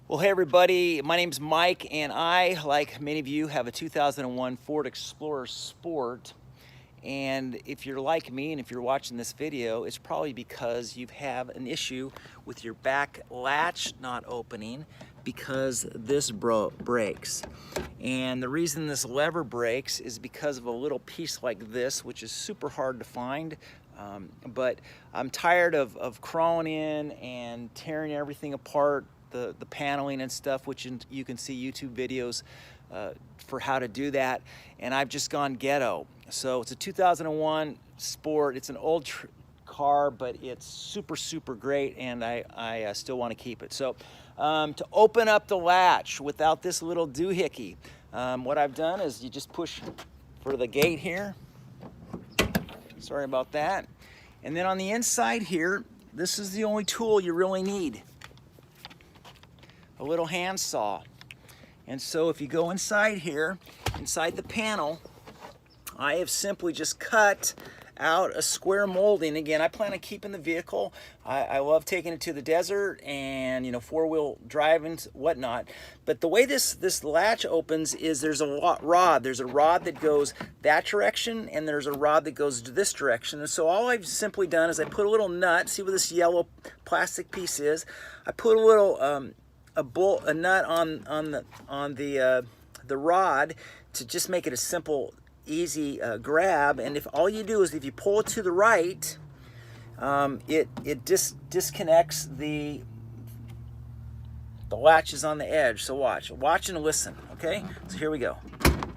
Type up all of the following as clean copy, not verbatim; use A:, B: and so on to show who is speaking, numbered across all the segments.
A: Well, hey everybody, my name's Mike and I, like many of you, have a 2001 Ford Explorer Sport. And if you're like me and if you're watching this video, it's probably because you have an issue with your back latch not opening because this breaks. And the reason this lever breaks is because of a little piece like this, which is super hard to find. But I'm tired of crawling in and tearing everything apart, the paneling and stuff, which you can see YouTube videos for how to do that. And I've just gone ghetto. So it's a 2001 Sport. It's an old car, but it's super great, and I still want to keep it. So to open up the latch without this little doohickey, what I've done is you just push for the gate here. Sorry about that. And then on the inside here, this is the only tool you really need. A little handsaw. And so if you go inside here, inside the panel, I have simply just cut out a square molding. Again, I plan on keeping the vehicle. I love taking it to the desert and, you know, four-wheel drive and whatnot. But the way this latch opens is there's a rod. There's a rod that goes that direction, and there's a rod that goes to this direction. And so all I've simply done is I put a little nut. See what this yellow plastic piece is? I put a little a nut on the rod to just make it a simple, easy grab. And if all you do is if you pull it to the right, it disconnects the latches on the edge. So watch and listen. Okay, so here we go.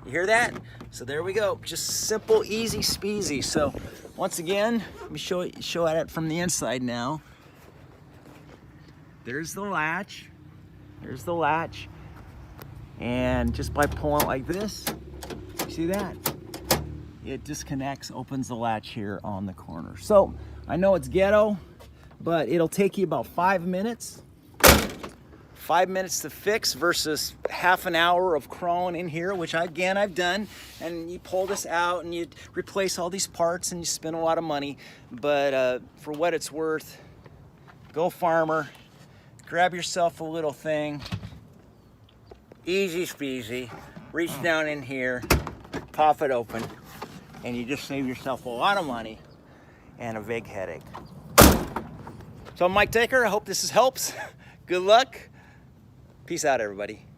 A: You hear that? So there we go. Just simple, easy speasy. So once again, let me show it from the inside now. There's the latch. There's the latch, and just by pulling it like this, you see that? It disconnects, opens the latch here on the corner. So I know it's ghetto, but it'll take you about 5 minutes. 5 minutes to fix versus half an hour of crawling in here, which I've done. And you pull this out and you replace all these parts and you spend a lot of money. But for what it's worth, go farmer. Grab yourself a little thing, easy speasy, reach down in here, pop it open, and you just save yourself a lot of money and a big headache. So I'm Mike Taker, I hope this helps. Good luck. Peace out, everybody.